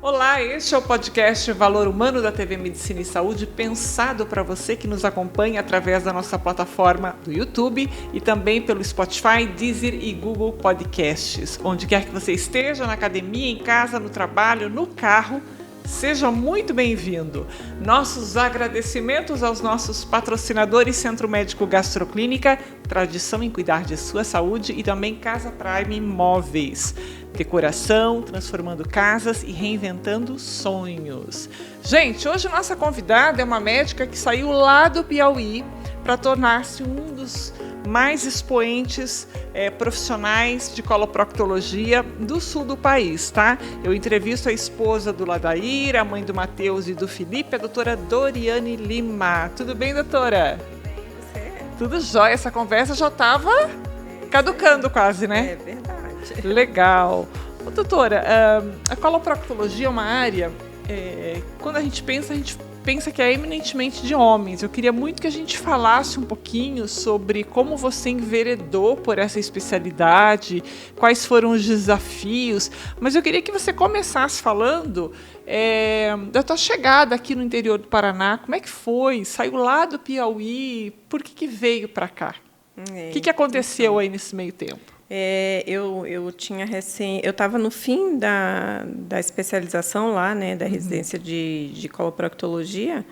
Olá, este é o podcast Valor Humano da TV Medicina e Saúde, pensado para você que nos acompanha através da nossa plataforma do YouTube e também pelo Spotify, Deezer e Google Podcasts. Onde quer que você esteja, na academia, em casa, no trabalho, no carro, seja muito bem-vindo. Nossos agradecimentos aos nossos patrocinadores Centro Médico Gastroclínica, tradição em cuidar de sua saúde, e também Casa Prime Móveis. Decoração, transformando casas e reinventando sonhos. Gente, hoje nossa convidada é uma médica que saiu lá do Piauí para tornar-se um dos mais expoentes profissionais de coloproctologia do sul do país, tá? Eu entrevisto a esposa do Ladair, a mãe do Matheus e do Felipe, a doutora Doriane Lima. Tudo bem, doutora? Tudo bem, e você? Tudo jóia. Essa conversa já estava caducando quase, né? É verdade. Legal. Ô, doutora, a coloproctologia é uma área, quando a gente pensa que é eminentemente de homens. Eu queria muito que a gente falasse um pouquinho sobre como você enveredou por essa especialidade, quais foram os desafios, mas eu queria que você começasse falando da tua chegada aqui no interior do Paraná. Como é que foi? Saiu lá do Piauí, por que veio para cá? O que aconteceu aí nesse meio tempo? Eu estava no fim da especialização lá, né, da residência de coloproctologia,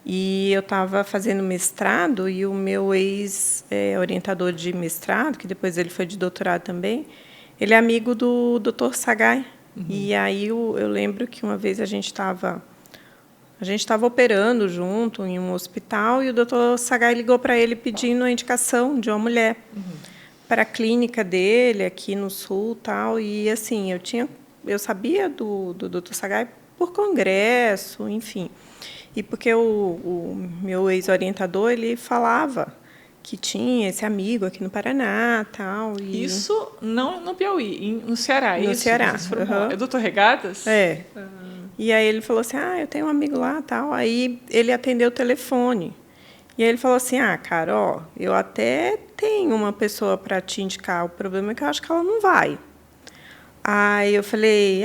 e eu estava fazendo mestrado, e o meu ex-orientador de mestrado, que depois ele foi de doutorado também, ele é amigo do Dr. Sagai. E aí eu lembro que uma vez a gente estava operando junto em um hospital, e o Dr. Sagai ligou para ele pedindo a indicação de uma mulher para a clínica dele aqui no sul, tal. E assim, eu sabia do Dr. Sagai por congresso, enfim, e porque o meu ex-orientador, ele falava que tinha esse amigo aqui no Paraná, tal. E isso não no Piauí, no Ceará. No Ceará. É doutor Regatas? É. E aí ele falou assim, eu tenho um amigo lá, tal. Aí ele atendeu o telefone. E aí ele falou assim, Carol, eu até tenho uma pessoa para te indicar, o problema é que eu acho que ela não vai. Aí eu falei,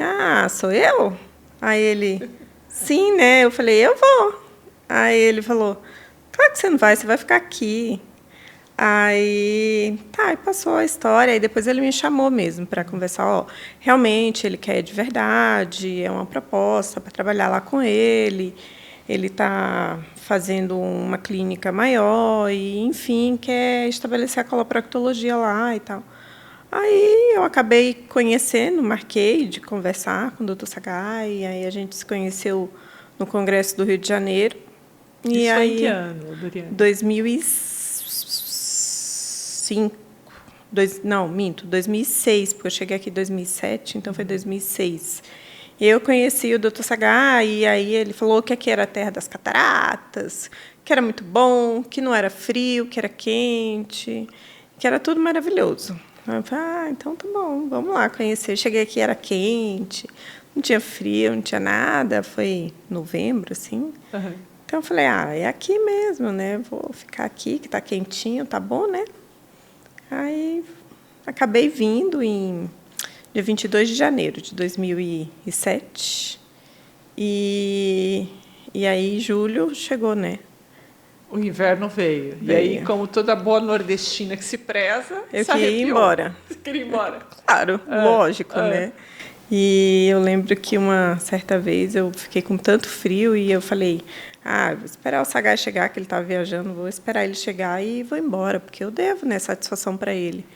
sou eu? Aí ele, sim, né? Eu falei, eu vou. Aí ele falou, claro que você não vai, você vai ficar aqui. Aí passou a história, aí depois ele me chamou mesmo para conversar, realmente ele quer de verdade, é uma proposta para trabalhar lá com ele. Ele está fazendo uma clínica maior e, enfim, quer estabelecer a coloproctologia lá e tal. Aí eu acabei conhecendo, marquei de conversar com o Dr. Sagai, e aí a gente se conheceu no Congresso do Rio de Janeiro. Isso foi em que ano, Doriane? 2005. 2006, porque eu cheguei aqui em 2007, então foi 2006. Eu conheci o Dr. Sagai, e aí ele falou que aqui era a terra das cataratas, que era muito bom, que não era frio, que era quente, que era tudo maravilhoso. Eu falei, então tá bom, vamos lá conhecer. Cheguei aqui, era quente, não tinha frio, não tinha nada, foi novembro, assim. Então eu falei, é aqui mesmo, né? Vou ficar aqui, que está quentinho, tá bom, né? Aí acabei vindo em dia 22 de janeiro de 2007. E aí, julho, chegou, né? O inverno veio. E aí, como toda boa nordestina que se preza, eu queria ir embora. Você queria ir embora? Claro, lógico, né? E eu lembro que uma certa vez eu fiquei com tanto frio e eu falei, vou esperar o Sagai chegar, que ele estava viajando, vou esperar ele chegar e vou embora, porque eu devo, né, satisfação para ele.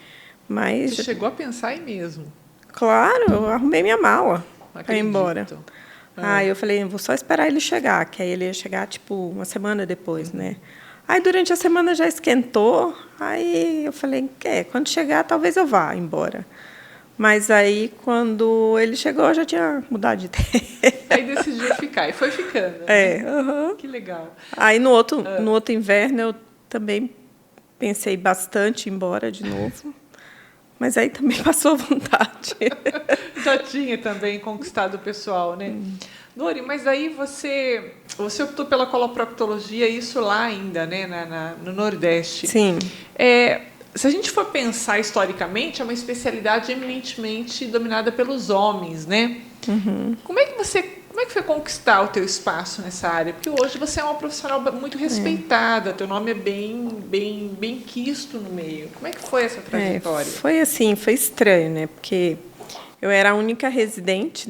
Mas você chegou a pensar em mesmo? Claro, eu arrumei minha mala para ir embora. Eu falei, vou só esperar ele chegar, que aí ele ia chegar, uma semana depois, né? Aí, durante a semana, já esquentou. Aí, eu falei, quando chegar, talvez eu vá embora. Mas aí, quando ele chegou, eu já tinha mudado de ideia. Aí, decidiu ficar. E foi ficando. Que legal. Aí, no outro inverno, eu também pensei bastante em ir embora de novo. Mas aí também passou a vontade. Já tinha também conquistado o pessoal, né? Dori, mas aí você optou pela coloproctologia, isso lá ainda, né, no Nordeste. Sim. Se a gente for pensar historicamente, é uma especialidade eminentemente dominada pelos homens, né? Como é que como é que foi conquistar o teu espaço nessa área? Porque hoje você é uma profissional muito respeitada, teu nome é bem quisto no meio. Como é que foi essa trajetória? Foi assim, foi estranho, né? Porque eu era a única residente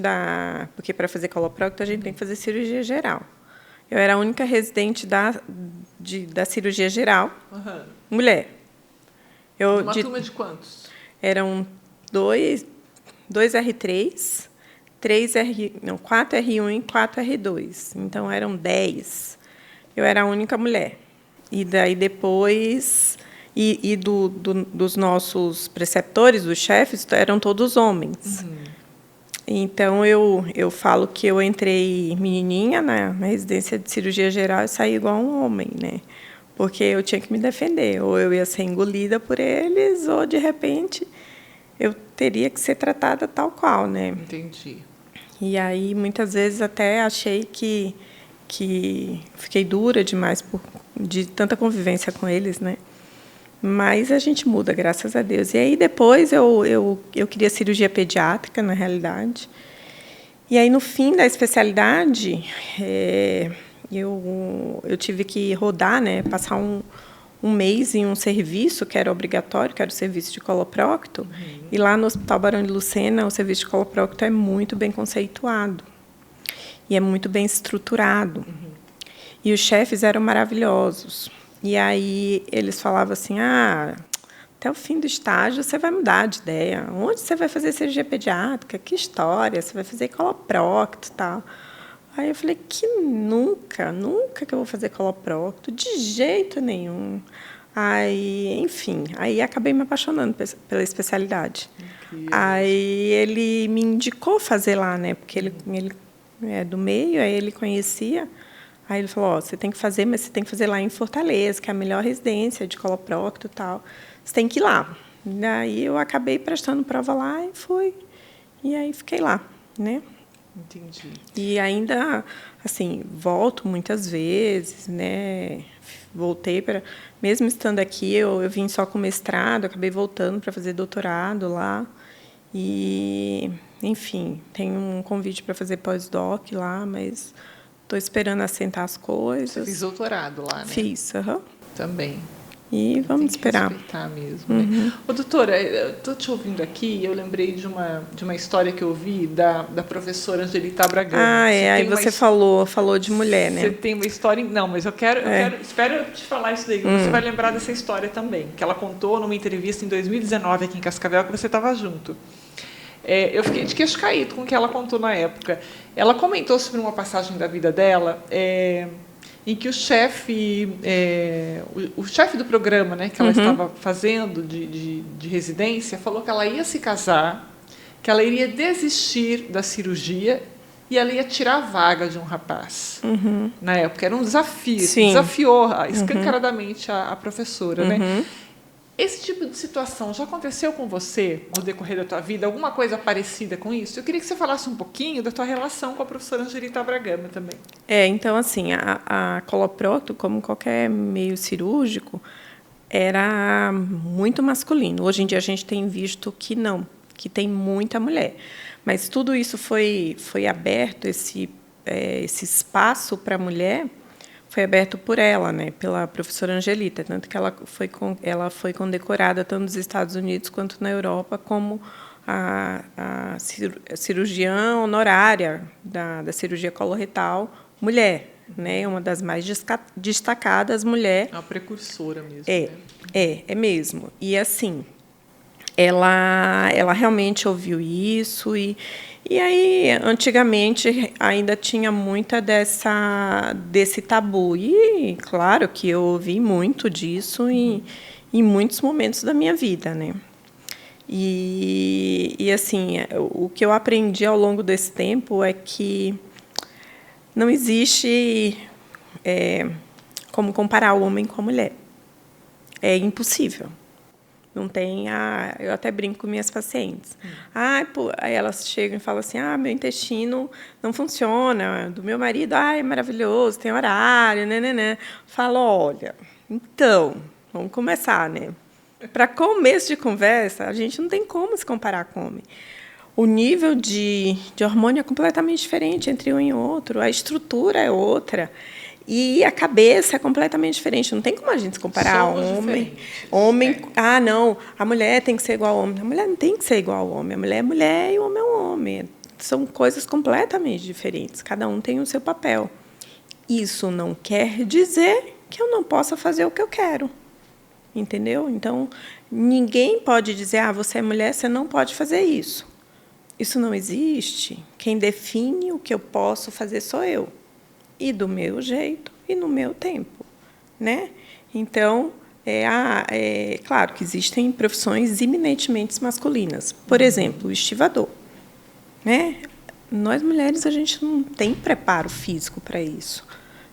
porque para fazer coloprocto a gente tem que fazer cirurgia geral. Eu era a única residente da cirurgia geral, mulher. Uma turma de quantos? Eram 2 R3, 4 R1 e 4 R2. Então, eram 10. Eu era a única mulher. E daí, depois... dos nossos preceptores, os chefes, eram todos homens. Então, eu falo que eu entrei menininha na residência de cirurgia geral e saí igual um homem, né? Porque eu tinha que me defender. Ou eu ia ser engolida por eles, ou, de repente, eu teria que ser tratada tal qual, né? Entendi. E aí, muitas vezes, até achei que fiquei dura demais de tanta convivência com eles, né? Mas a gente muda, graças a Deus. E aí, depois, eu queria cirurgia pediátrica, na realidade. E aí, no fim da especialidade, eu tive que rodar, né? Passar um mês em um serviço que era obrigatório, que era o serviço de coloprocto. E lá no Hospital Barão de Lucena, o serviço de coloprocto é muito bem conceituado. E é muito bem estruturado. E os chefes eram maravilhosos. E aí eles falavam assim, até o fim do estágio você vai mudar de ideia. Onde você vai fazer cirurgia pediátrica? Que história? Você vai fazer coloprocto e tal. Aí eu falei que nunca que eu vou fazer coloprocto, de jeito nenhum. Aí, enfim, aí acabei me apaixonando pela especialidade. Aí ele me indicou fazer lá, né? Porque ele é do meio, aí ele conhecia. Aí ele falou, você tem que fazer, mas você tem que fazer lá em Fortaleza, que é a melhor residência de coloprocto e tal. Você tem que ir lá. Daí eu acabei prestando prova lá e fui. E aí fiquei lá, né? Entendi. E ainda, assim, volto muitas vezes, né? Voltei mesmo estando aqui, eu vim só com mestrado, acabei voltando para fazer doutorado lá. E, enfim, tenho um convite para fazer pós-doc lá, mas estou esperando assentar as coisas. Você fez doutorado lá, né? Fiz, Também. E vamos esperar. Respeitar mesmo, né? Ô, doutora, eu estou te ouvindo aqui e eu lembrei de uma história que eu ouvi da professora Angelita Bragama. Aí você falou de mulher, né? Você tem uma história... Não, mas espero eu te falar isso daí. Você vai lembrar dessa história também, que ela contou numa entrevista em 2019 aqui em Cascavel, que você estava junto. Eu fiquei de queixo caído com o que ela contou na época. Ela comentou sobre uma passagem da vida dela... em que o chefe do programa, né, que ela estava fazendo de residência, falou que ela ia se casar, que ela iria desistir da cirurgia e ela ia tirar a vaga de um rapaz. Na época, era um desafio. Sim. Desafiou escancaradamente a professora. Né? Esse tipo de situação já aconteceu com você no decorrer da tua vida? Alguma coisa parecida com isso? Eu queria que você falasse um pouquinho da tua relação com a professora Angelita Bragama também. Então, assim, a coloprocto, como qualquer meio cirúrgico, era muito masculino. Hoje em dia a gente tem visto que não, que tem muita mulher. Mas tudo isso foi aberto, esse espaço para a mulher foi aberto por ela, né, pela professora Angelita, tanto que ela foi condecorada tanto nos Estados Unidos quanto na Europa como a cirurgiã honorária da cirurgia coloretal mulher, né, uma das mais destacadas mulher. É uma precursora mesmo. É mesmo. E assim, ela realmente ouviu isso e aí, antigamente, ainda tinha muita desse tabu. E, claro, que eu ouvi muito disso em muitos momentos da minha vida, né? E, assim, o que eu aprendi ao longo desse tempo é que não existe como comparar o homem com a mulher. É impossível. Não tem eu até brinco com minhas pacientes. Aí elas chegam e falam assim, meu intestino não funciona, do meu marido, é maravilhoso, tem horário, né. Falo, olha, então, vamos começar, né? Para começo de conversa, a gente não tem como se comparar com homem. o nível de hormônio é completamente diferente entre um e outro, a estrutura é outra. E a cabeça é completamente diferente. Não tem como a gente se comparar a homem. Não, a mulher tem que ser igual ao homem. A mulher não tem que ser igual ao homem. A mulher é mulher e o homem é um homem. São coisas completamente diferentes. Cada um tem o seu papel. Isso não quer dizer que eu não possa fazer o que eu quero. Entendeu? Então, ninguém pode dizer, você é mulher, você não pode fazer isso. Isso não existe. Quem define o que eu posso fazer sou eu. E do meu jeito e no meu tempo, né? Então, claro que existem profissões eminentemente masculinas. Por exemplo, o estivador, né? Nós, mulheres, a gente não tem preparo físico para isso,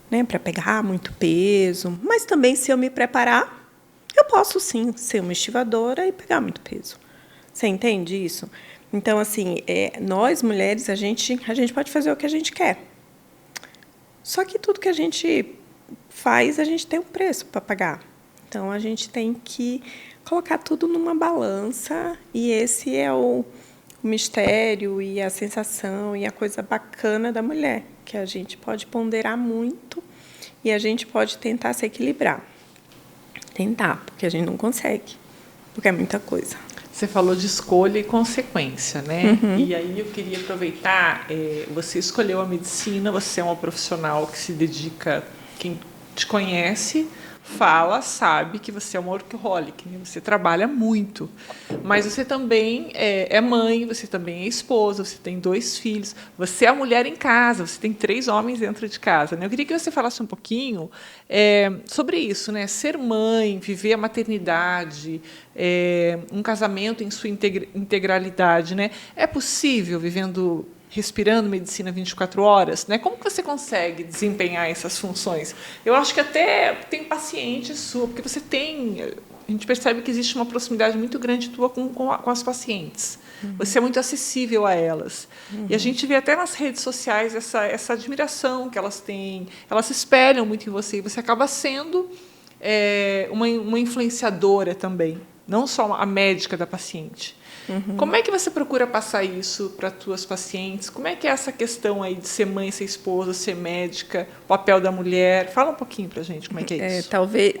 né? Para pegar muito peso. Mas também, se eu me preparar, eu posso, sim, ser uma estivadora e pegar muito peso. Você entende isso? Então, assim, nós, mulheres, a gente pode fazer o que a gente quer. Só que tudo que a gente faz, a gente tem um preço para pagar. Então, a gente tem que colocar tudo numa balança, e esse é o mistério e a sensação e a coisa bacana da mulher, que a gente pode ponderar muito e a gente pode tentar se equilibrar. Tentar, porque a gente não consegue, porque é muita coisa. Você falou de escolha e consequência, né? Uhum. E aí eu queria aproveitar, você escolheu a medicina, você é uma profissional que se dedica, quem te conhece, sabe que você é uma workaholic, né? Você trabalha muito, mas você também é mãe, você também é esposa, você tem 2 filhos, você é a mulher em casa, você tem 3 homens dentro de casa, né? Eu queria que você falasse um pouquinho sobre isso, né? Ser mãe, viver a maternidade, um casamento em sua integralidade, né? É possível respirando medicina 24 horas, né? Como que você consegue desempenhar essas funções? Eu acho que até tem paciente sua, porque a gente percebe que existe uma proximidade muito grande tua com as pacientes. Uhum. Você é muito acessível a elas. Uhum. E a gente vê até nas redes sociais essa admiração que elas têm. Elas se espelham muito em você, e você acaba sendo uma influenciadora também, não só a médica da paciente. Uhum. Como é que você procura passar isso para as tuas pacientes? Como é que é essa questão aí de ser mãe, ser esposa, ser médica, o papel da mulher? Fala um pouquinho para a gente como é que é isso.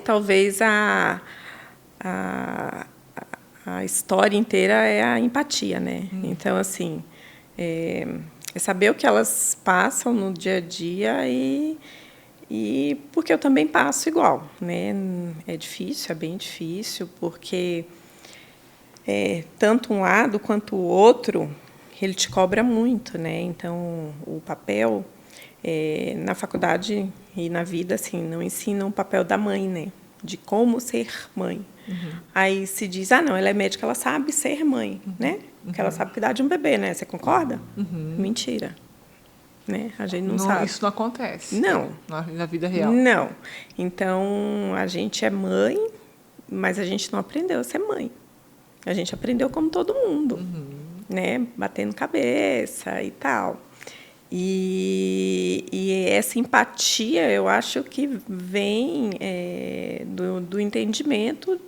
Talvez a história inteira é a empatia, né? Então, assim, é saber o que elas passam no dia a dia e porque eu também passo igual, né? É difícil, é bem difícil, porque tanto um lado quanto o outro, ele te cobra muito, né? Então, o papel, na faculdade e na vida, assim, não ensina o papel da mãe, né? De como ser mãe. Uhum. Aí se diz, não, ela é médica, ela sabe ser mãe, né? Porque ela sabe cuidar de um bebê, né? Você concorda? Uhum. Mentira. Né? A gente não sabe. Isso não acontece. Não. Na vida real. Não. Então, a gente é mãe, mas a gente não aprendeu a ser mãe. A gente aprendeu como todo mundo, né? Batendo cabeça e tal. E essa empatia, eu acho que vem do entendimento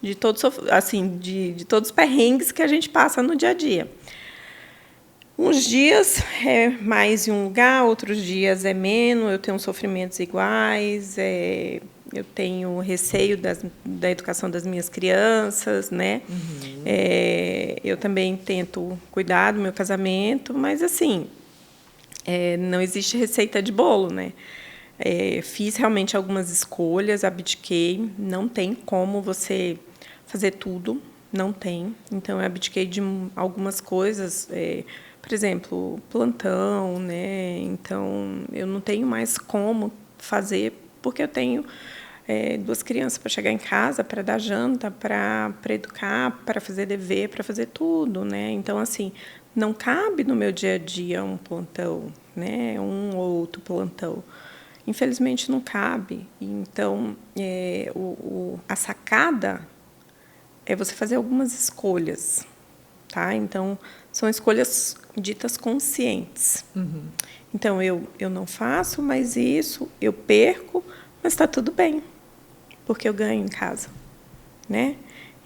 de todos, assim, de todos os perrengues que a gente passa no dia a dia. Uns dias é mais em um lugar, outros dias é menos, eu tenho sofrimentos iguais, eu tenho receio da educação das minhas crianças, né? Uhum. Eu também tento cuidar do meu casamento, mas, assim, não existe receita de bolo, né? Fiz realmente algumas escolhas, abdiquei, não tem como você fazer tudo, não tem. Então, eu abdiquei de algumas coisas, por exemplo, plantão, né? Então, eu não tenho mais como fazer, porque eu tenho 2 crianças para chegar em casa, para dar janta, para educar, para fazer dever, para fazer tudo, né? Então, assim, não cabe no meu dia a dia um plantão, né? Um ou outro plantão. Infelizmente, não cabe. Então, a sacada é você fazer algumas escolhas, tá? Então, são escolhas ditas conscientes. Uhum. Então, eu não faço mais isso, eu perco, mas está tudo bem, porque eu ganho em casa, né?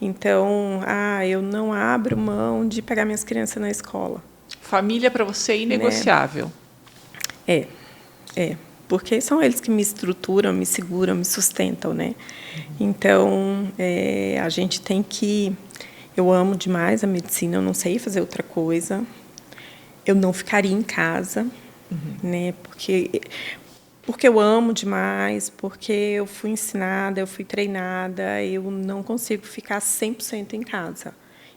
Então, eu não abro mão de pegar minhas crianças na escola. Família para você é inegociável. Né? Porque são eles que me estruturam, me seguram, me sustentam, né? Então, a gente tem que... Eu amo demais a medicina, eu não sei fazer outra coisa. Eu não ficaria em casa, né? Porque eu amo demais, porque eu fui ensinada, eu fui treinada, eu não consigo ficar 100% em casa.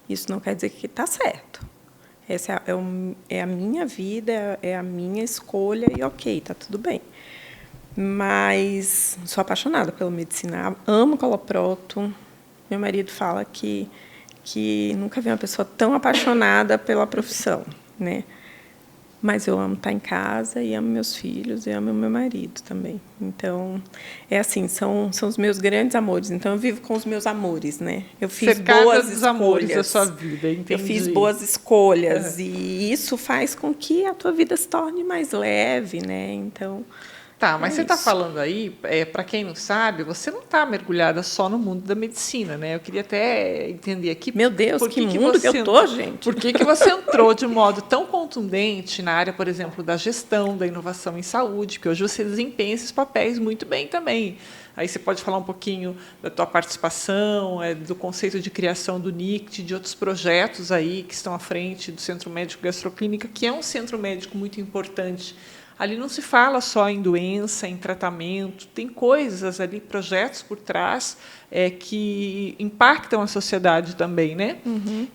Isso não quer dizer que está certo. Essa é a minha vida, é a minha escolha e ok, está tudo bem. Mas sou apaixonada pela medicina, amo coloproto. Meu marido fala que nunca vi uma pessoa tão apaixonada pela profissão, né? Mas eu amo estar em casa e amo meus filhos e amo meu marido também. Então, é assim, são os meus grandes amores. Então, eu vivo com os meus amores, né? Eu fiz boas escolhas. Amores da sua vida, entendi. Eu fiz boas escolhas e isso faz com que a tua vida se torne mais leve, né? Então, tá, mas você está falando aí, para quem não sabe, você não está mergulhada só no mundo da medicina, né? Eu queria até entender aqui... Meu Deus, que mundo que eu estou, gente! Por que você entrou de modo tão contundente na área, por exemplo, da gestão, da inovação em saúde, porque hoje você desempenha esses papéis muito bem também. Aí você pode falar um pouquinho da tua participação, do conceito de criação do NICT, de outros projetos aí que estão à frente do Centro Médico Gastroclínica, que é um centro médico muito importante. Ali não se fala só em doença, em tratamento, tem coisas ali, projetos por trás que impactam a sociedade também, né?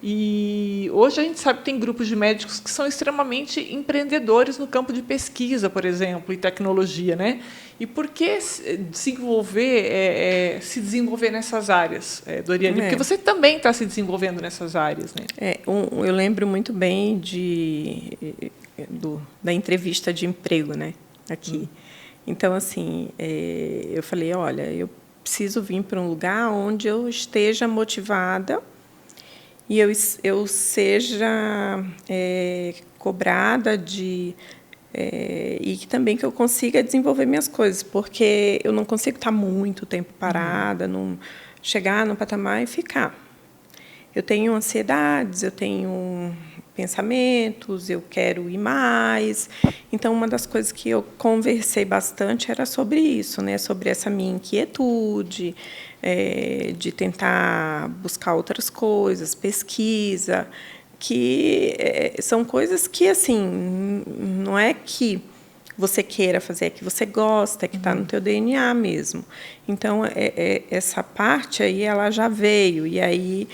E hoje a gente sabe que tem grupos de médicos que são extremamente empreendedores no campo de pesquisa, por exemplo, e tecnologia, né? E por que se desenvolver nessas áreas, Doriane? Porque você também está se desenvolvendo nessas áreas, né? Eu lembro muito bem da entrevista de emprego, né, aqui. Então, assim, eu falei, olha, eu preciso vir para um lugar onde eu esteja motivada e eu seja cobrada e que também que eu consiga desenvolver minhas coisas, porque eu não consigo estar muito tempo parada, chegar no patamar e ficar. Eu tenho ansiedades, eu tenho pensamentos, eu quero ir mais. Então, uma das coisas que eu conversei bastante era sobre isso, né? Sobre essa minha inquietude, de tentar buscar outras coisas, pesquisa, que são coisas que, assim, não é que você queira fazer, é que você gosta, é que está no teu DNA mesmo. Então, essa parte aí, ela já veio. E aí...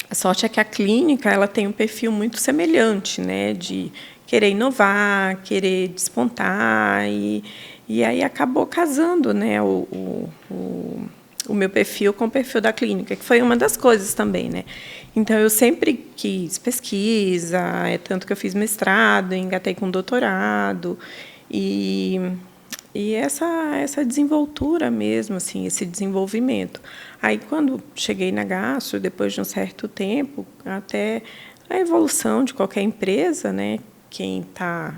a sorte é que a clínica ela tem um perfil muito semelhante, né, de querer inovar, querer despontar, e aí acabou casando, né, o meu perfil com o perfil da clínica, que foi uma das coisas também, né. Então, eu sempre quis pesquisa, tanto que eu fiz mestrado, engatei com doutorado, e essa desenvoltura mesmo, assim, esse desenvolvimento. Aí, quando cheguei na Gastro, depois de um certo tempo, até a evolução de qualquer empresa, né, quem está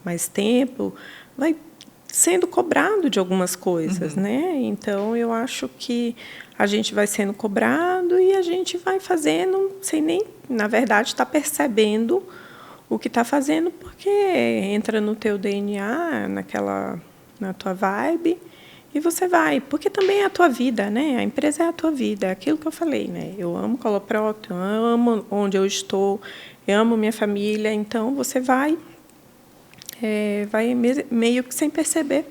mais tempo vai sendo cobrado de algumas coisas, né? Então, eu acho que a gente vai sendo cobrado e a gente vai fazendo sem nem, na verdade, estar percebendo o que está fazendo, porque entra no teu DNA, na tua vibe, e você vai. Porque também é a tua vida, né? A empresa é a tua vida, é aquilo que eu falei, né? Eu amo coloproto, eu amo onde eu estou, eu amo minha família, então você vai meio que sem perceber.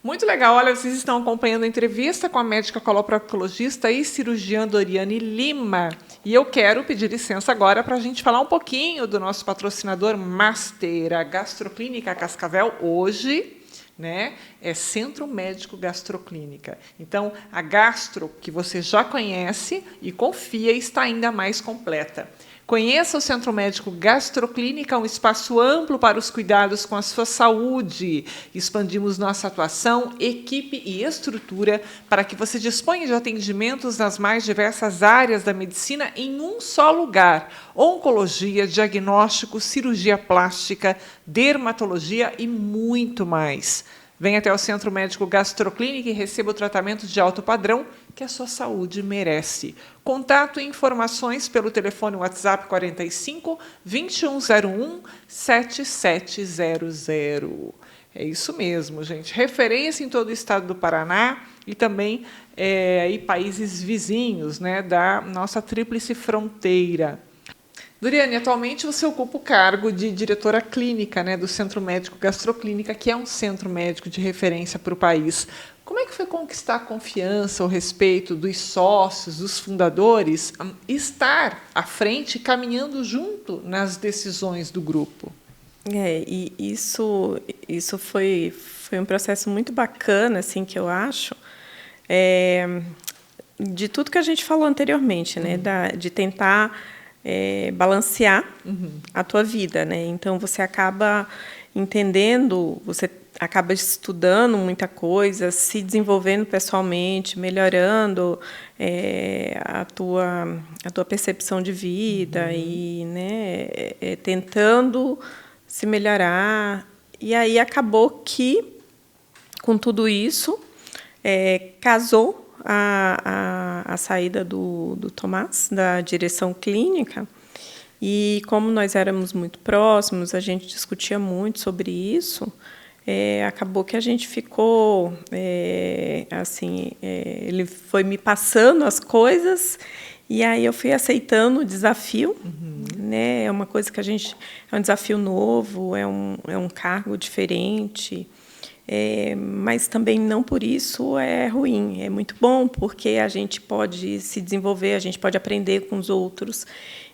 Muito legal. Olha, vocês estão acompanhando a entrevista com a médica coloproctologista e cirurgiã Doriane Lima. E eu quero pedir licença agora para a gente falar um pouquinho do nosso patrocinador Master, a Gastroclínica Cascavel. Hoje, né, é Centro Médico Gastroclínica. Então, a Gastro, que você já conhece e confia, está ainda mais completa. Conheça o Centro Médico Gastroclínica, um espaço amplo para os cuidados com a sua saúde. Expandimos nossa atuação, equipe e estrutura para que você disponha de atendimentos nas mais diversas áreas da medicina em um só lugar. Oncologia, diagnóstico, cirurgia plástica, dermatologia e muito mais. Venha até o Centro Médico Gastroclínica e receba o tratamento de alto padrão que a sua saúde merece. Contato e informações pelo telefone WhatsApp 45 2101 7700. É isso mesmo, gente. Referência em todo o estado do Paraná e também aí, países vizinhos, né, da nossa tríplice fronteira. Doriane, atualmente você ocupa o cargo de diretora clínica, né, do Centro Médico Gastroclínica, que é um centro médico de referência para o país. Como é que foi conquistar a confiança, o respeito dos sócios, dos fundadores, estar à frente, caminhando junto nas decisões do grupo? E isso foi um processo muito bacana, assim, que eu acho, de tudo que a gente falou anteriormente, né, de tentar balancear a tua vida, né? Então você acaba entendendo, você acaba estudando muita coisa, se desenvolvendo pessoalmente, melhorando a tua percepção de vida e, né, tentando se melhorar. E aí acabou que, com tudo isso, casou a saída do Tomás, da direção clínica, e como nós éramos muito próximos, a gente discutia muito sobre isso, acabou que a gente ficou, assim, ele foi me passando as coisas, e aí eu fui aceitando o desafio, né? É uma coisa que é um desafio novo, é um cargo diferente, mas também não por isso é ruim, é muito bom, porque a gente pode se desenvolver, a gente pode aprender com os outros,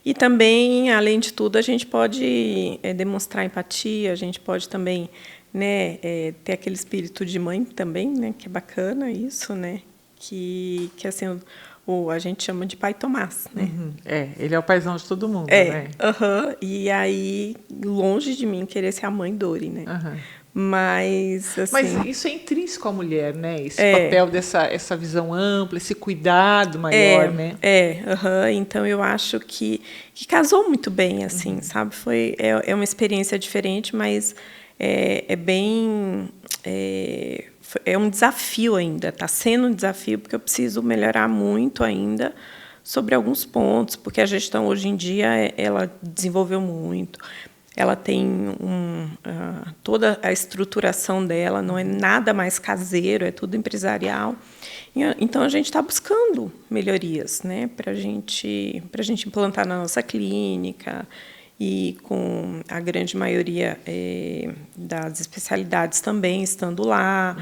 e também, além de tudo, a gente pode demonstrar empatia, a gente pode também, né, ter aquele espírito de mãe também, né, que é bacana isso, né, que assim, a gente chama de pai Tomás, né? Ele é o paizão de todo mundo, né? E aí, longe de mim querer ser a mãe Dori, né? Mas, assim, mas isso é intrínseco à mulher, né? Esse papel essa visão ampla, esse cuidado maior, né? Então eu acho que casou muito bem, assim, sabe? É uma experiência diferente, mas é um desafio ainda. Está sendo um desafio porque eu preciso melhorar muito ainda sobre alguns pontos, porque a gestão hoje em dia ela desenvolveu muito. Ela tem toda a estruturação dela, não é nada mais caseiro, é tudo empresarial. Então, a gente está buscando melhorias, né, para a gente implantar na nossa clínica, e com a grande maioria das especialidades também estando lá.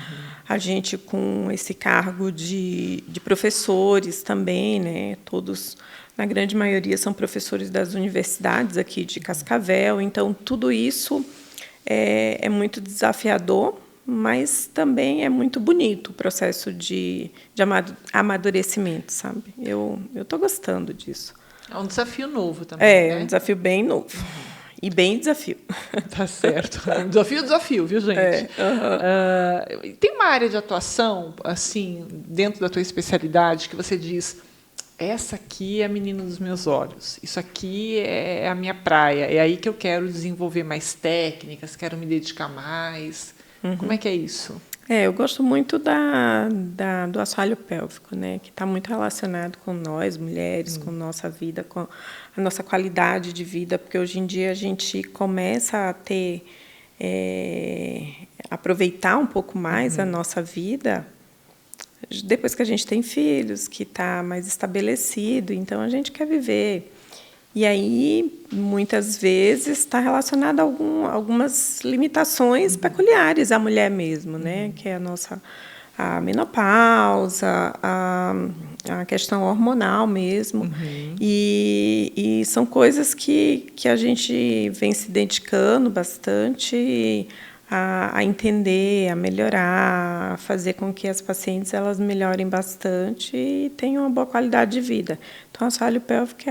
A gente, com esse cargo de professores também, né, todos, na grande maioria, são professores das universidades aqui de Cascavel. Então, tudo isso é muito desafiador, mas também é muito bonito o processo de amadurecimento, sabe? Eu estou gostando disso. É um desafio novo também, né? Um desafio bem novo. E bem desafio. Tá certo. Desafio, viu, gente? Tem uma área de atuação, assim, dentro da tua especialidade, que você diz, essa aqui é a menina dos meus olhos, isso aqui é a minha praia, é aí que eu quero desenvolver mais técnicas, quero me dedicar mais. Como é que é isso? Eu gosto muito do assoalho pélvico, né, que está muito relacionado com nós, mulheres, com nossa vida, com a nossa qualidade de vida, porque hoje em dia a gente começa a ter, aproveitar um pouco mais a nossa vida depois que a gente tem filhos, que está mais estabelecido, então a gente quer viver. E aí, muitas vezes, está relacionado a algumas limitações peculiares à mulher mesmo, né? Que é a menopausa, a questão hormonal mesmo. E são coisas que a gente vem se dedicando bastante a entender, a melhorar, a fazer com que as pacientes elas melhorem bastante e tenham uma boa qualidade de vida. Então, o assoalho pélvico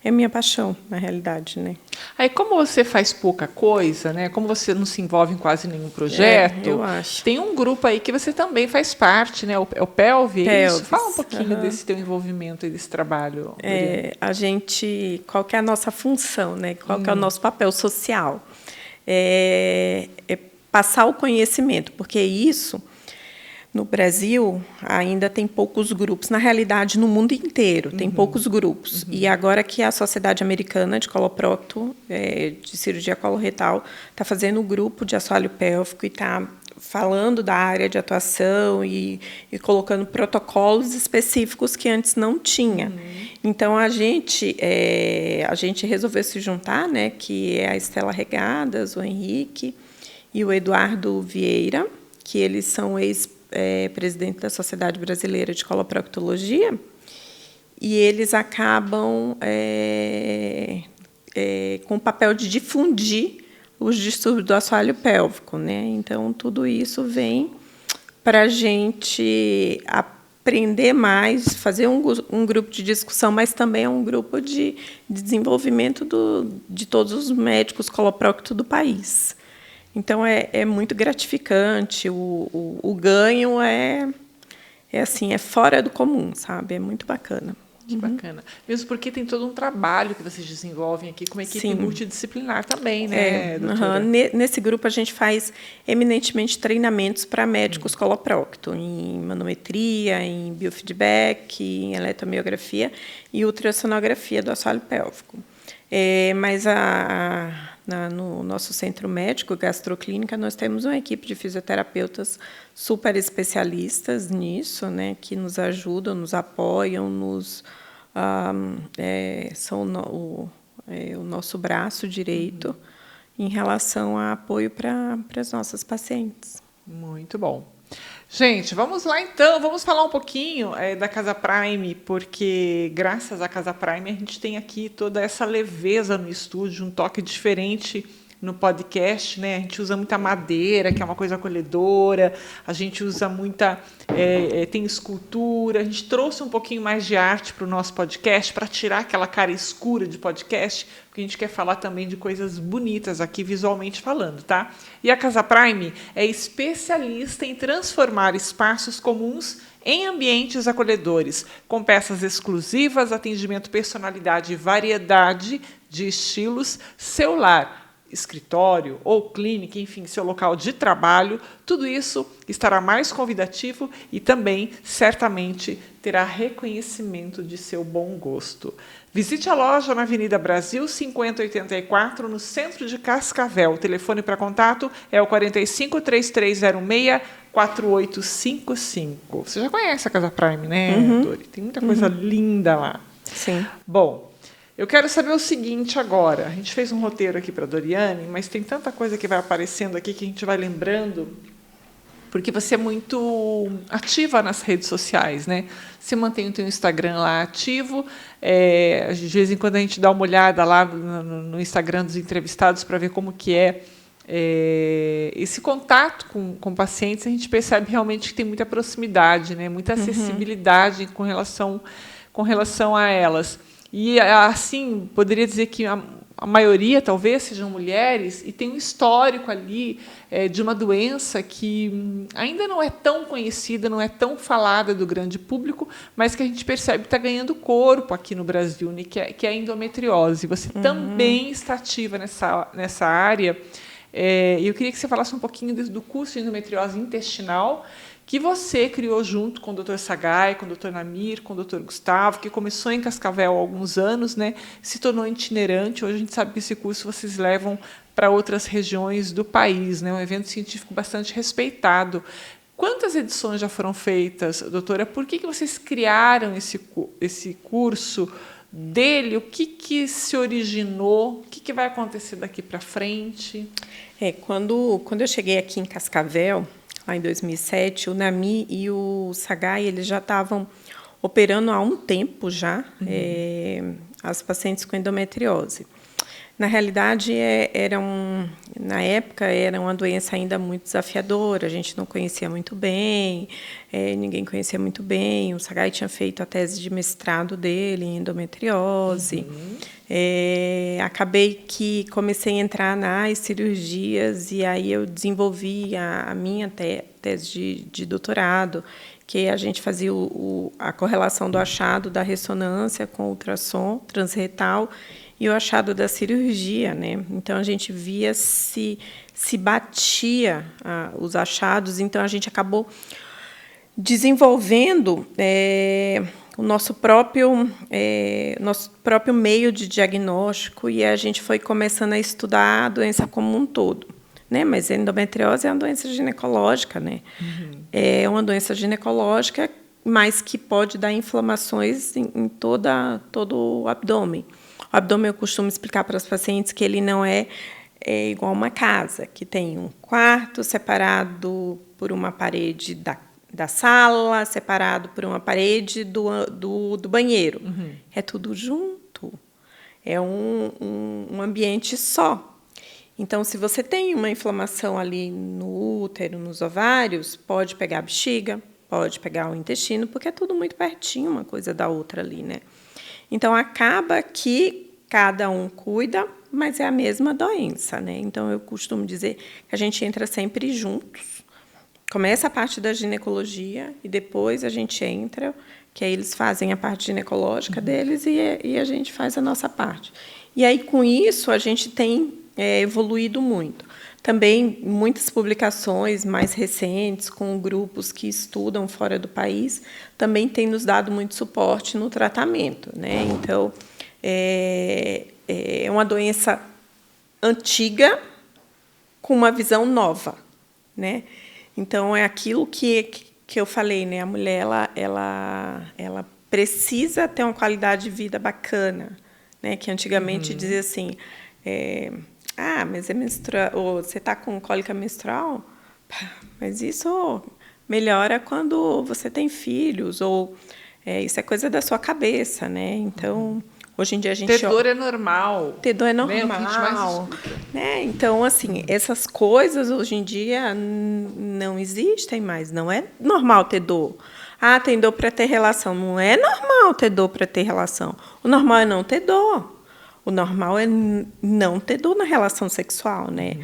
é minha paixão, na realidade, né? Aí, como você faz pouca coisa, né? Como você não se envolve em quase nenhum projeto, eu acho. Tem um grupo aí que você também faz parte, né? É o Pelve. Pelvis. Fala um pouquinho desse teu envolvimento e desse trabalho. Qual que é a nossa função, né? Qual que é o nosso papel social? passar o conhecimento, porque isso, no Brasil, ainda tem poucos grupos. Na realidade, no mundo inteiro, tem poucos grupos. E agora que a Sociedade Americana de Coloprocto, de cirurgia coloretal, está fazendo um grupo de assoalho pélvico e está falando da área de atuação e colocando protocolos específicos que antes não tinha. Então, a gente resolveu se juntar, né, que é a Estela Regadas, o Henrique e o Eduardo Vieira, que eles são presidente da Sociedade Brasileira de Coloproctologia, e eles acabam com o papel de difundir os distúrbios do assoalho pélvico, né? Então, tudo isso vem para a gente aprender mais, fazer um grupo de discussão, mas também é um grupo de desenvolvimento de todos os médicos coloprocto do país. Então, é muito gratificante, o ganho assim, é fora do comum, sabe? É muito bacana. Que bacana. Mesmo porque tem todo um trabalho que vocês desenvolvem aqui com uma equipe multidisciplinar também, né, doutora? Nesse grupo, a gente faz eminentemente treinamentos para médicos coloprocto, em manometria, em biofeedback, em eletromiografia e ultrassonografia do assoalho pélvico. Mas no nosso centro médico, gastroclínica, nós temos uma equipe de fisioterapeutas super especialistas nisso, né, que nos ajudam, nos apoiam, são o nosso braço direito em relação a apoio para as nossas pacientes. Muito bom. Gente, vamos lá então, vamos falar um pouquinho da Casa Prime, porque graças à Casa Prime a gente tem aqui toda essa leveza no estúdio, um toque diferente no podcast, né? A gente usa muita madeira, que é uma coisa acolhedora, a gente usa muita... tem escultura, a gente trouxe um pouquinho mais de arte para o nosso podcast, para tirar aquela cara escura de podcast, porque a gente quer falar também de coisas bonitas aqui, visualmente falando, tá? E a Casa Prime é especialista em transformar espaços comuns em ambientes acolhedores, com peças exclusivas, atendimento, personalidade e variedade de estilos, seu lar, escritório ou clínica, enfim, seu local de trabalho, tudo isso estará mais convidativo e também, certamente, terá reconhecimento de seu bom gosto. Visite a loja na Avenida Brasil 5084, no centro de Cascavel. O telefone para contato é o 45-3306-4855. Você já conhece a Casa Prime, né, Dori? Tem muita coisa linda lá. Sim. Bom, eu quero saber o seguinte agora. A gente fez um roteiro aqui para a Doriane, mas tem tanta coisa que vai aparecendo aqui que a gente vai lembrando, porque você é muito ativa nas redes sociais, né? Você mantém o seu Instagram lá ativo, de vez em quando a gente dá uma olhada lá no Instagram dos entrevistados para ver como que esse contato com pacientes. A gente percebe realmente que tem muita proximidade, né? Muita acessibilidade com relação a elas. E, assim, poderia dizer que a maioria, talvez, sejam mulheres, e tem um histórico ali de uma doença que ainda não é tão conhecida, não é tão falada do grande público, mas que a gente percebe que está ganhando corpo aqui no Brasil, né, que é a endometriose. Você também está ativa nessa área. Eu queria que você falasse um pouquinho do curso de endometriose intestinal, que você criou junto com o Dr. Sagai, com o Dr. Namir, com o Dr. Gustavo, que começou em Cascavel há alguns anos, né, se tornou itinerante. Hoje a gente sabe que esse curso vocês levam para outras regiões do país, né, um evento científico bastante respeitado. Quantas edições já foram feitas, doutora? Por que vocês criaram esse curso dele? O que se originou? O que vai acontecer daqui para frente? Quando eu cheguei aqui em Cascavel, lá em 2007, o Nami e o Sagai, eles já estavam operando há um tempo já as pacientes com endometriose. Na realidade, na época, era uma doença ainda muito desafiadora, a gente não conhecia muito bem, ninguém conhecia muito bem. O Sagai tinha feito a tese de mestrado dele em endometriose. Acabei que comecei a entrar nas cirurgias e aí eu desenvolvi a minha tese de doutorado, que a gente fazia a correlação do achado da ressonância com o ultrassom transretal e o achado da cirurgia, né? Então, a gente via se batia os achados, então a gente acabou desenvolvendo o nosso próprio meio de diagnóstico, e a gente foi começando a estudar a doença como um todo, né? Mas a endometriose é uma doença ginecológica, né? É uma doença ginecológica, mas que pode dar inflamações em todo o abdômen. O abdômen, eu costumo explicar para os pacientes que ele não é igual uma casa, que tem um quarto separado por uma parede da sala, separado por uma parede do banheiro. É tudo junto. É um ambiente só. Então, se você tem uma inflamação ali no útero, nos ovários, pode pegar a bexiga, pode pegar o intestino, porque é tudo muito pertinho uma coisa da outra ali, né? Então, acaba que cada um cuida, mas é a mesma doença, né? Então, eu costumo dizer que a gente entra sempre juntos. Começa a parte da ginecologia e depois a gente entra, que aí eles fazem a parte ginecológica deles e a gente faz a nossa parte. E aí, com isso, a gente tem evoluído muito. Também muitas publicações mais recentes com grupos que estudam fora do país também têm nos dado muito suporte no tratamento, né? Então, é uma doença antiga com uma visão nova, né? Então, é aquilo que eu falei, né? A mulher ela precisa ter uma qualidade de vida bacana, né? Que antigamente dizia assim, mas ou você está com cólica menstrual, mas isso melhora quando você tem filhos, ou isso é coisa da sua cabeça, né? Então, hoje em dia a gente... Ter dor é normal. Ter dor é normal. Né? O que a gente mais escuta. Né? Então, assim, essas coisas hoje em dia não existem mais. Não é normal ter dor. Ah, tem dor para ter relação. Não é normal ter dor para ter relação. O normal é não ter dor. O normal é não ter dor na relação sexual, né?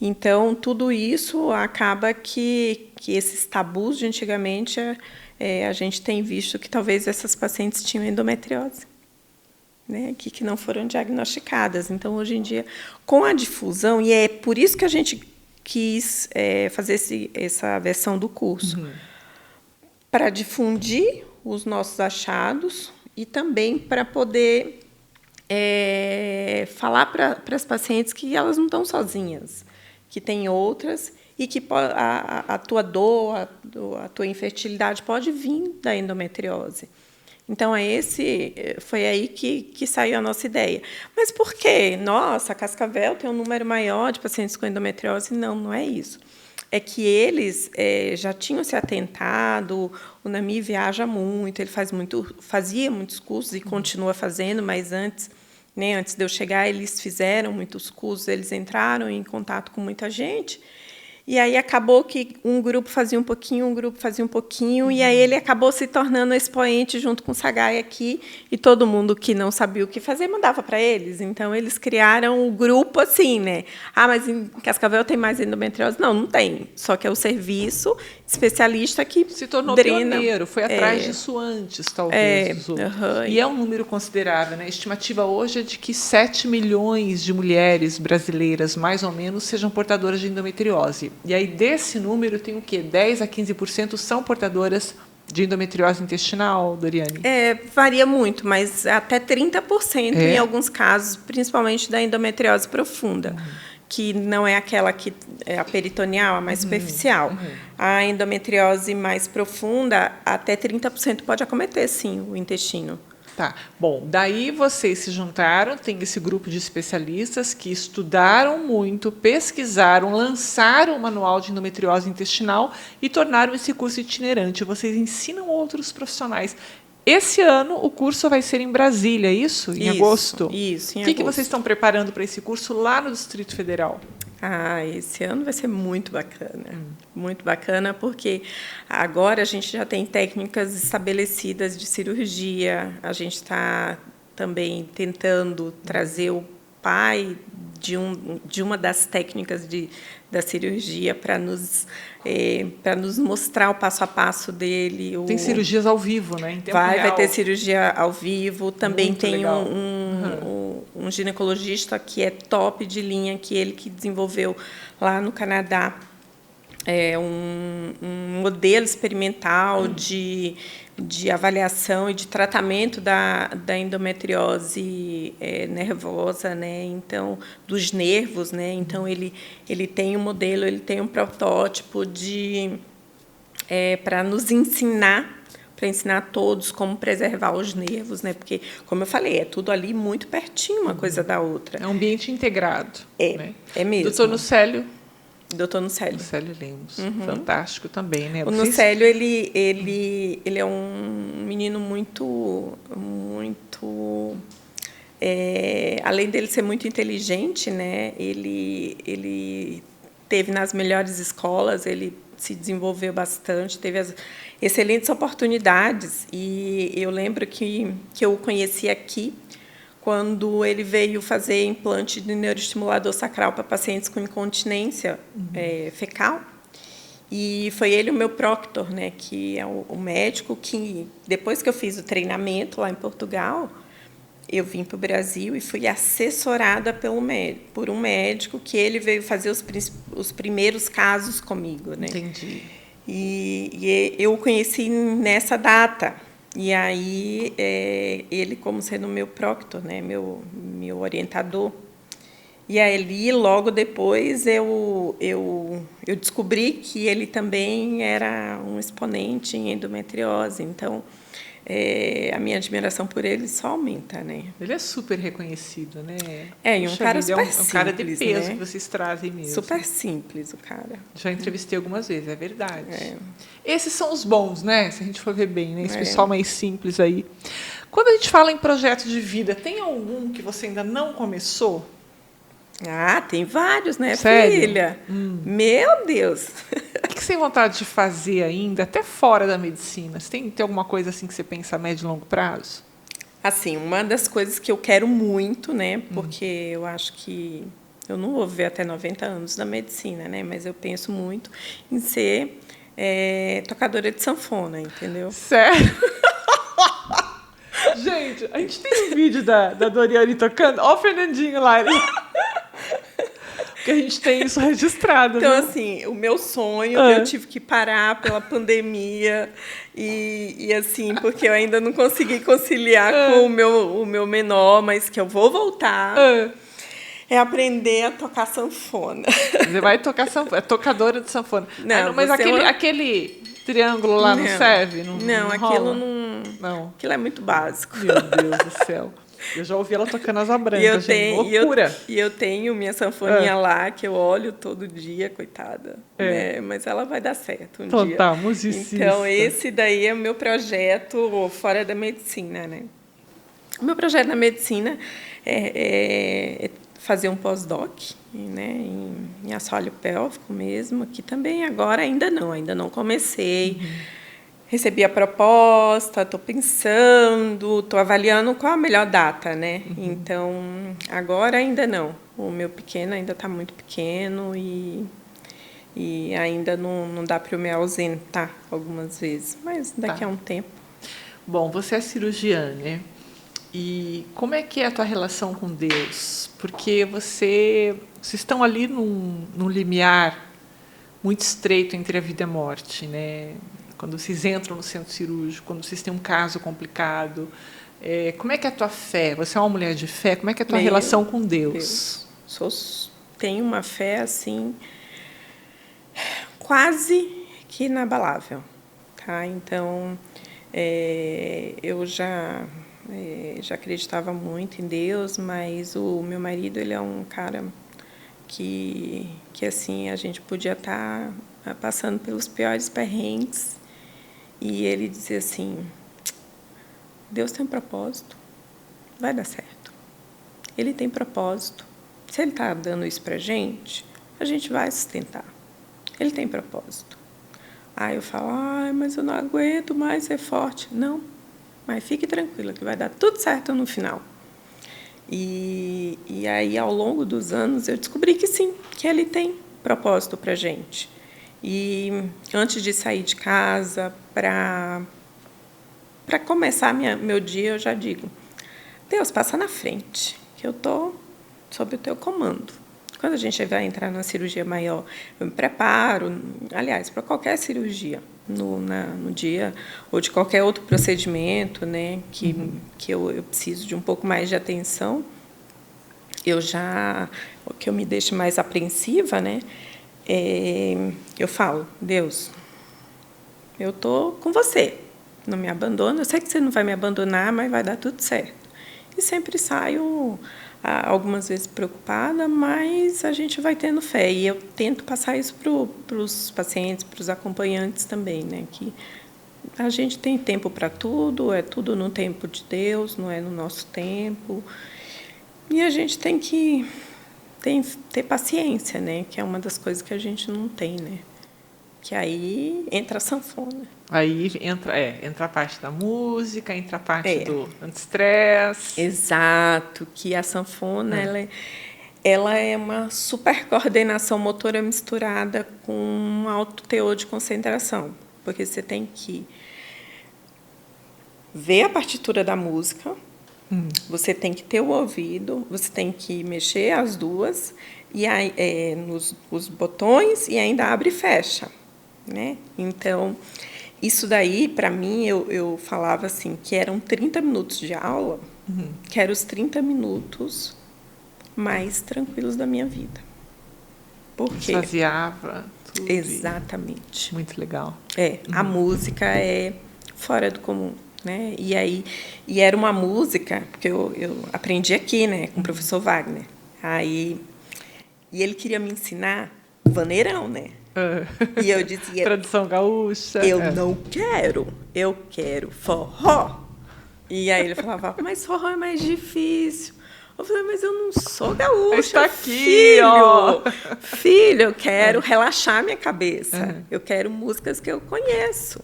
Então, tudo isso acaba que esses tabus de antigamente, a gente tem visto que talvez essas pacientes tinham endometriose, né? Que não foram diagnosticadas. Então, hoje em dia, com a difusão, e é por isso que a gente quis fazer essa versão do curso, para difundir os nossos achados e também para poder falar para as pacientes que elas não estão sozinhas, que tem outras e que a tua dor, a tua infertilidade pode vir da endometriose. Então, foi aí que saiu a nossa ideia. Mas por quê? Nossa, a Cascavel tem um número maior de pacientes com endometriose. Não é isso. É que eles já tinham se atentado, o NAMI viaja muito, ele fazia muitos cursos e continua fazendo, mas antes de eu chegar, eles fizeram muitos cursos, eles entraram em contato com muita gente, e aí acabou que um grupo fazia um pouquinho, e aí ele acabou se tornando expoente junto com o Sagai aqui, e todo mundo que não sabia o que fazer mandava para eles. Então, eles criaram o grupo assim, né? Ah, mas em Cascavel tem mais endometriose? Não tem. Só que é o serviço especialista que se tornou drena. Pioneiro, foi atrás disso antes, talvez. E é um número considerável, né? A estimativa hoje é de que 7 milhões de mulheres brasileiras, mais ou menos, sejam portadoras de endometriose. E aí, desse número, tem o quê? 10% a 15% são portadoras de endometriose intestinal, Doriane? Varia muito, mas até 30% em alguns casos, principalmente da endometriose profunda, que não é aquela que é a peritoneal, a mais superficial. A endometriose mais profunda, até 30% pode acometer, sim, o intestino. Tá. Bom, daí vocês se juntaram, tem esse grupo de especialistas que estudaram muito, pesquisaram, lançaram o manual de endometriose intestinal e tornaram esse curso itinerante. Vocês ensinam outros profissionais. Esse ano o curso vai ser em Brasília, isso? Em agosto? Isso, em agosto. O que vocês estão preparando para esse curso lá no Distrito Federal? Esse ano vai ser muito bacana, porque agora a gente já tem técnicas estabelecidas de cirurgia, a gente está também tentando trazer o pai de uma das técnicas da cirurgia para nos mostrar o passo a passo dele. Tem cirurgias ao vivo, né? Em tempo real. Vai ter cirurgia ao vivo, também muito tem legal. um um ginecologista que é top de linha, que ele que desenvolveu lá no Canadá um modelo experimental de avaliação e de tratamento da endometriose nervosa, né? Então, dos nervos, né? Então, ele tem um modelo, ele tem um protótipo para nos ensinar, para ensinar todos como preservar os nervos, né? Porque, como eu falei, é tudo ali muito pertinho uma coisa da outra. É um ambiente integrado. Né? É mesmo. Doutor Nucélio. Doutor Nucélio. Nucélio Lemos. Fantástico também, né? O Nucélio, ele é um menino muito além dele ser muito inteligente, né? Ele teve nas melhores escolas, ele se desenvolveu bastante, teve as excelentes oportunidades. E eu lembro que eu o conheci aqui, quando ele veio fazer implante de neuroestimulador sacral para pacientes com incontinência fecal. E foi ele o meu proctor, né, que é o médico que, depois que eu fiz o treinamento lá em Portugal, eu vim para o Brasil e fui assessorada por um médico que ele veio fazer os primeiros casos comigo, né? Entendi. E eu o conheci nessa data. E aí, ele, como sendo meu proctor, né, meu orientador. E aí, logo depois, eu descobri que ele também era um exponente em endometriose. Então, a minha admiração por ele só aumenta, né? Ele é super reconhecido, né? E um cara super simples, um cara de peso, né? que vocês trazem mesmo. Super simples, o cara. Já entrevistei algumas vezes, é verdade. Esses são os bons, né? Se a gente for ver bem, né? Esse pessoal mais simples aí. Quando a gente fala em projeto de vida, tem algum que você ainda não começou? Ah, tem vários, né, Sério? filha? Meu Deus! O que você tem vontade de fazer ainda, até fora da medicina? Você tem alguma coisa assim que você pensa a médio e longo prazo? Assim, uma das coisas que eu quero muito, né, porque eu acho que eu não vou viver até 90 anos na medicina, né, mas eu penso muito em ser tocadora de sanfona, entendeu? Sério? Gente, a gente tem um vídeo da Doriane tocando. Ó o Fernandinho lá. Porque a gente tem isso registrado. Então, né? assim, o meu sonho, eu tive que parar pela pandemia e assim, porque eu ainda não consegui conciliar com o meu menor, mas que eu vou voltar, é aprender a tocar sanfona. Você vai tocar sanfona, é tocadora de sanfona. Não, mas aquele triângulo lá não serve? Não, aquilo não. Aquilo é muito básico. Meu Deus do céu. Eu já ouvi ela tocando Asa Branca, gente. Loucura. E eu tenho minha sanfoninha lá, que eu olho todo dia, coitada. Né? Mas ela vai dar certo um dia. Tá, musicista. Então, esse daí é o meu projeto fora da medicina, né? O meu projeto na medicina é fazer um pós-doc, né, em assoalho pélvico mesmo, que também agora ainda não comecei. Recebi a proposta, estou pensando, estou avaliando qual a melhor data, né? Então, agora ainda não. O meu pequeno ainda está muito pequeno e ainda não dá para eu me ausentar algumas vezes, mas daqui a um tempo. Bom, você é cirurgiã, né? E como é que é a tua relação com Deus? Porque vocês estão ali num limiar muito estreito entre a vida e a morte, né? Quando vocês entram no centro cirúrgico, quando vocês têm um caso complicado, como é que é a tua fé? Você é uma mulher de fé? Como é que é a tua relação com Deus? Tenho uma fé assim quase que inabalável, tá? Então, eu já acreditava muito em Deus, mas o meu marido, ele é um cara que assim, a gente podia estar passando pelos piores perrengues e ele dizia assim: Deus tem um propósito, vai dar certo. Ele tem propósito. Se ele está dando isso para a gente vai sustentar. Ele tem propósito. Aí eu falo: mas eu não aguento mais ser forte. Não, mas fique tranquila que vai dar tudo certo no final. E aí, ao longo dos anos, eu descobri que sim, que ele tem propósito para a gente. E antes de sair de casa, para começar meu dia, eu já digo: Deus, passa na frente, que eu estou sob o teu comando. Quando a gente vai entrar na cirurgia maior, eu me preparo, aliás, para qualquer cirurgia, no dia, ou de qualquer outro procedimento, né, que eu preciso de um pouco mais de atenção, o que eu me deixo mais apreensiva, né, eu falo, Deus, eu estou com você, não me abandona, eu sei que você não vai me abandonar, mas vai dar tudo certo. E sempre saio, algumas vezes preocupada, mas a gente vai tendo fé. E eu tento passar isso para os pacientes, para os acompanhantes também, né? Que a gente tem tempo para tudo, é tudo no tempo de Deus, não é no nosso tempo. E a gente tem que ter paciência, né? Que é uma das coisas que a gente não tem, né? Que aí entra a sanfona. Aí entra a parte da música, entra a parte do anti-estresse. Exato, que a sanfona ela é uma super coordenação motora misturada com um alto teor de concentração, porque você tem que ver a partitura da música, você tem que ter o ouvido, você tem que mexer as duas e aí, nos botões e ainda abre e fecha, né? Então, isso daí, para mim, eu falava assim, que eram 30 minutos de aula, que eram os 30 minutos mais tranquilos da minha vida. Por quê? Esvaziava tudo. Exatamente. Muito legal. A música é fora do comum, né? E era uma música, porque eu aprendi aqui, né, com o professor Wagner. E ele queria me ensinar vaneirão, né? E eu dizia... Tradição gaúcha. Eu não quero, eu quero forró. E aí ele falava, mas forró é mais difícil. Eu falei, mas eu não sou gaúcha, está aqui, filho. ó. Filho, eu quero relaxar minha cabeça. Eu quero músicas que eu conheço.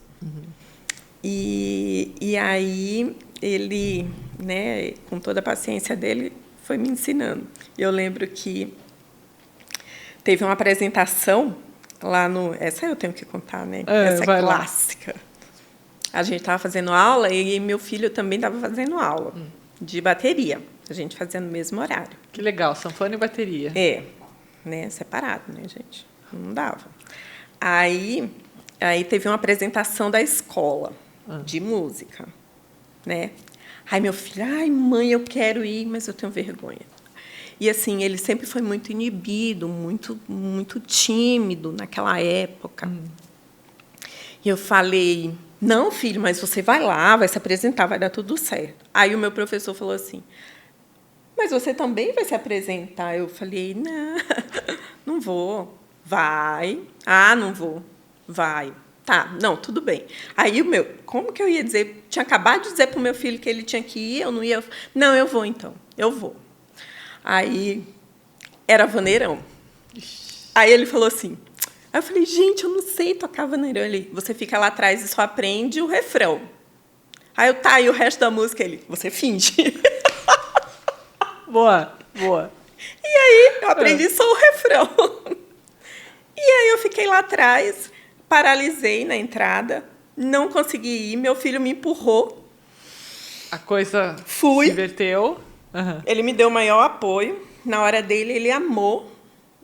E aí ele, né, com toda a paciência dele, foi me ensinando. Eu lembro que teve uma apresentação lá no... Essa eu tenho que contar, né? Essa é clássica. Lá. A gente estava fazendo aula e meu filho também estava fazendo aula de bateria. A gente fazia no mesmo horário. Que legal, sanfona e bateria. Né? Separado, né, gente? Não dava. Aí teve uma apresentação da escola de música, né? Aí meu filho, mãe, eu quero ir, mas eu tenho vergonha. E assim, ele sempre foi muito inibido, muito, muito tímido naquela época. E eu falei, não, filho, mas você vai lá, vai se apresentar, vai dar tudo certo. Aí o meu professor falou assim, mas você também vai se apresentar? Eu falei, não vou. Vai. Não vou. Vai. Tá, não, tudo bem. Aí como que eu ia dizer? Tinha acabado de dizer para o meu filho que ele tinha que ir, eu não ia. Não, eu vou então, eu vou. Aí era vaneirão. Aí ele falou assim. Aí eu falei, gente, eu não sei tocar vaneirão. Ele, você fica lá atrás e só aprende o refrão. Aí eu, e o resto da música? Ele, você finge. Boa. E aí eu aprendi só o refrão. E aí eu fiquei lá atrás, paralisei na entrada, não consegui ir, meu filho me empurrou. A coisa se inverteu. Ele me deu o maior apoio. Na hora dele, ele amou,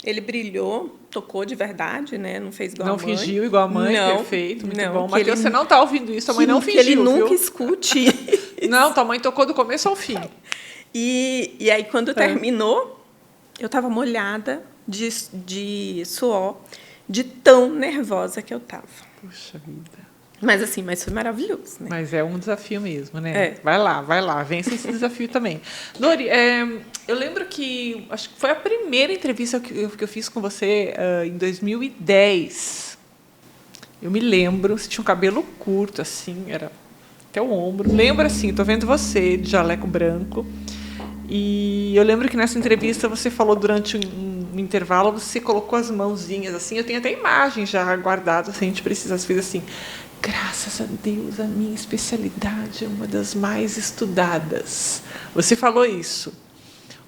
ele brilhou, tocou de verdade, né? Não fez igual a mãe. Não fingiu igual a mãe, não, perfeito, muito não, bom. Mas você não está ouvindo isso, a mãe não fingiu, que ele nunca escute. Não, tua mãe tocou do começo ao fim. E aí, quando terminou, eu estava molhada de suor, de tão nervosa que eu estava. Puxa vida. Mas foi maravilhoso, né? Mas é um desafio mesmo, né? Vai lá, vence esse desafio também. Dori, eu lembro que, acho que foi a primeira entrevista que eu fiz com você em 2010. Eu me lembro, você tinha um cabelo curto, assim, era até o ombro. Lembro, assim, estou vendo você de jaleco branco. E eu lembro que nessa entrevista você falou durante um intervalo, você colocou as mãozinhas assim, eu tenho até imagens já guardadas, se a gente precisa, às vezes assim, graças a Deus, a minha especialidade é uma das mais estudadas. Você falou isso.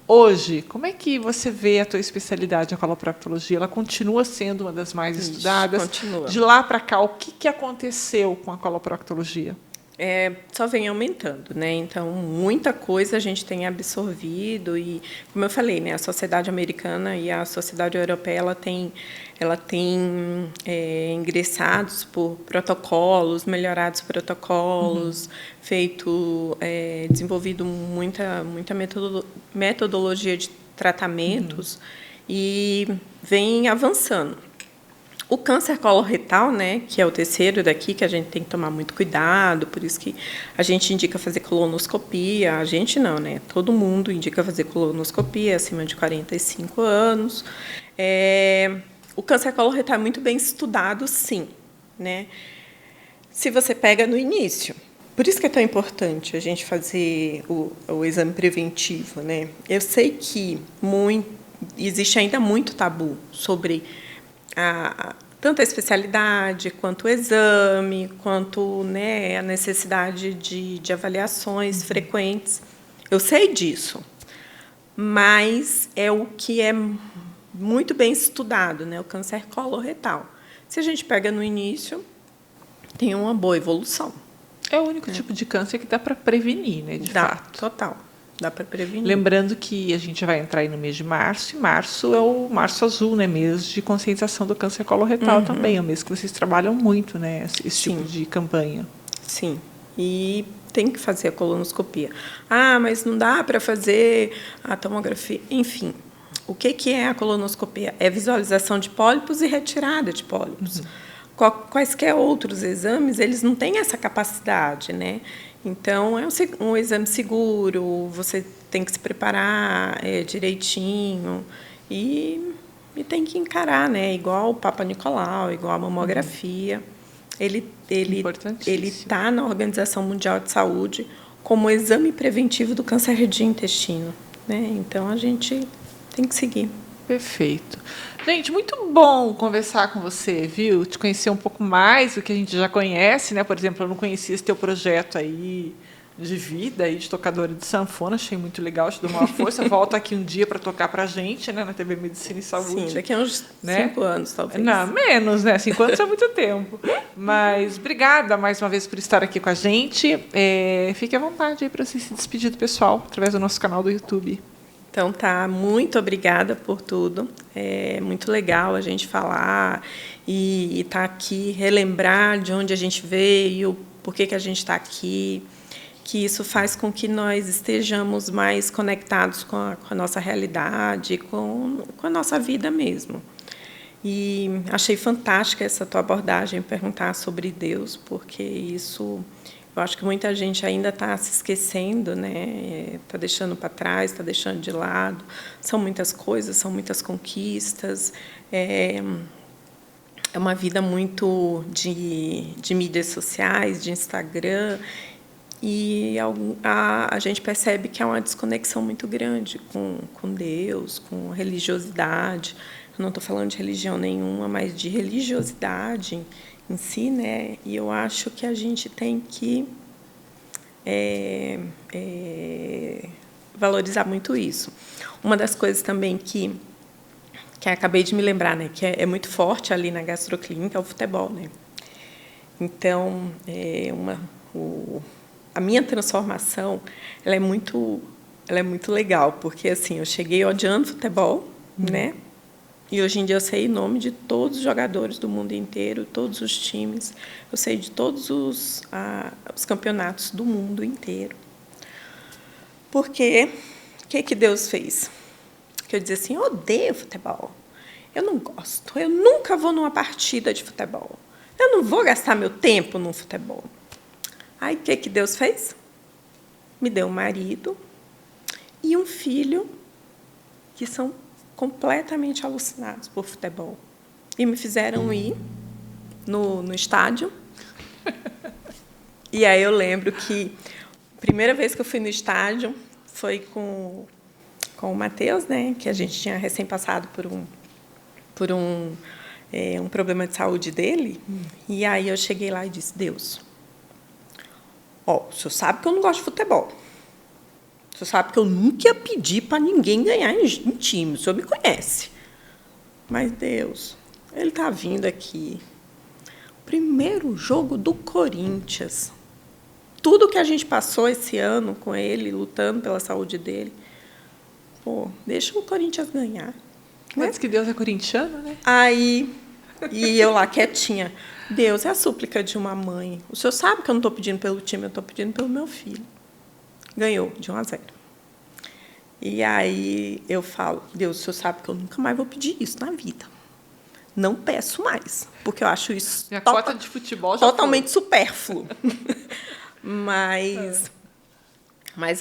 Hoje, como é que você vê a tua especialidade, a coloproctologia? Ela continua sendo uma das mais estudadas? Continua. De lá para cá, o que aconteceu com a coloproctologia? Só vem aumentando, né? Então, muita coisa a gente tem absorvido e, como eu falei, né, a sociedade americana e a sociedade europeia ela tem ingressados por protocolos, melhorados protocolos, desenvolvido muita metodologia de tratamentos e vem avançando. O câncer coloretal, né, que é o terceiro daqui, que a gente tem que tomar muito cuidado, por isso que a gente indica fazer colonoscopia. A gente não, né? Todo mundo indica fazer colonoscopia acima de 45 anos. O câncer coloretal é muito bem estudado, sim, né? Se você pega no início. Por isso que é tão importante a gente fazer o exame preventivo, né? Eu sei que existe ainda muito tabu sobre tanto a especialidade, quanto o exame, quanto, né, a necessidade de avaliações frequentes. Eu sei disso, mas é o que é muito bem estudado, né, o câncer coloretal. Se a gente pega no início, tem uma boa evolução. É o único tipo de câncer que dá para prevenir, né, de fato. Total. Dá para prevenir. Lembrando que a gente vai entrar aí no mês de março, e março é o Março Azul, né? Mês de conscientização do câncer coloretal também. É um mês que vocês trabalham muito, né? Esse tipo de campanha. Sim. E tem que fazer a colonoscopia. Mas não dá para fazer a tomografia. Enfim, o que é a colonoscopia? É visualização de pólipos e retirada de pólipos. Quaisquer outros exames, eles não têm essa capacidade, né? Então, é um exame seguro, você tem que se preparar direitinho e tem que encarar, né? Igual o Papa Nicolau, igual a mamografia. Ele está na Organização Mundial de Saúde como exame preventivo do câncer de intestino, né? Então, a gente tem que seguir. Perfeito. Gente, muito bom conversar com você, viu? Te conhecer um pouco mais do que a gente já conhece, né? Por exemplo, eu não conhecia esse teu projeto aí de vida, aí, de tocadora de sanfona, achei muito legal, te dou uma força. Volta aqui um dia para tocar para a gente, né? Na TV Medicina e Saúde. Sim, daqui a uns 5 anos, talvez. Não, menos, né? 5 anos é muito tempo. Mas obrigada mais uma vez por estar aqui com a gente. Fique à vontade aí para você se despedir do pessoal, através do nosso canal do YouTube. Então, muito obrigada por tudo. É muito legal a gente falar e estar aqui, relembrar de onde a gente veio, por que a gente está aqui, que isso faz com que nós estejamos mais conectados com a nossa realidade, com a nossa vida mesmo. E achei fantástica essa tua abordagem, perguntar sobre Deus, porque isso... Eu acho que muita gente ainda está se esquecendo, né? Está deixando para trás, está deixando de lado. São muitas coisas, são muitas conquistas. É uma vida muito de mídias sociais, de Instagram. E a gente percebe que há uma desconexão muito grande com Deus, com religiosidade. Eu não estou falando de religião nenhuma, mas de religiosidade em si, né? E eu acho que a gente tem que valorizar muito isso. Uma das coisas também que acabei de me lembrar, né, que é muito forte ali na gastroclínica, é o futebol, né? Então, a minha transformação, ela é muito legal, porque assim, eu cheguei odiando futebol, né? E hoje em dia eu sei o nome de todos os jogadores do mundo inteiro, todos os times. Eu sei de todos os campeonatos do mundo inteiro. Porque o que Deus fez? Que eu dizia assim, eu odeio futebol. Eu não gosto. Eu nunca vou numa partida de futebol. Eu não vou gastar meu tempo num futebol. Aí o que Deus fez? Me deu um marido e um filho que são completamente alucinados por futebol. E me fizeram ir no estádio. E aí eu lembro que a primeira vez que eu fui no estádio foi com o Matheus, né, que a gente tinha recém passado por um problema de saúde dele. E aí eu cheguei lá e disse, Deus, o senhor sabe que eu não gosto de futebol. O senhor sabe que eu nunca ia pedir para ninguém ganhar em time. O senhor me conhece. Mas, Deus, ele está vindo aqui. Primeiro jogo do Corinthians. tudo que a gente passou esse ano com ele, lutando pela saúde dele, pô, deixa o Corinthians ganhar. Né? Diz que Deus é corintiano, né? Aí, e eu lá quietinha, Deus, é a súplica de uma mãe. O senhor sabe que eu não estou pedindo pelo time, eu estou pedindo pelo meu filho. Ganhou, de 1-0. E aí eu falo, Deus, o senhor sabe que eu nunca mais vou pedir isso na vida. Não peço mais, porque eu acho isso Minha cota de futebol já totalmente supérfluo. Mas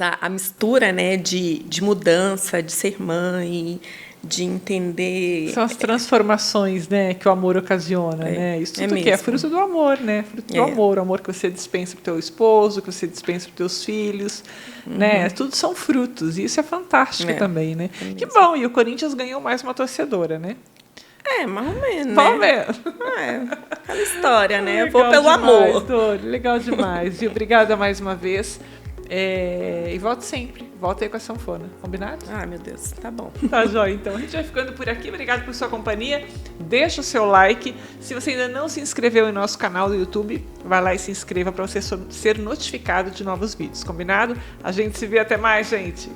a mistura, né, de mudança, de ser mãe, de entender... São as transformações, né, que o amor ocasiona, né? Isso tudo que é fruto do amor, né? Fruto do amor, o amor que você dispensa para o teu esposo, que você dispensa para os teus filhos, né? Tudo são frutos, e isso é fantástico também, né? Que bom, e o Corinthians ganhou mais uma torcedora, né? Mais ou menos, Vamos ver. Aquela história, né? Eu Legal vou pelo demais, amor. Dori, legal demais. E obrigada mais uma vez. E volte sempre. Volta aí com a sanfona. Combinado? Ah, meu Deus. Tá bom. Tá jóia, então. A gente vai ficando por aqui. Obrigado por sua companhia. Deixa o seu like. Se você ainda não se inscreveu em nosso canal do YouTube, vai lá e se inscreva para você ser notificado de novos vídeos. Combinado? A gente se vê. Até mais, gente.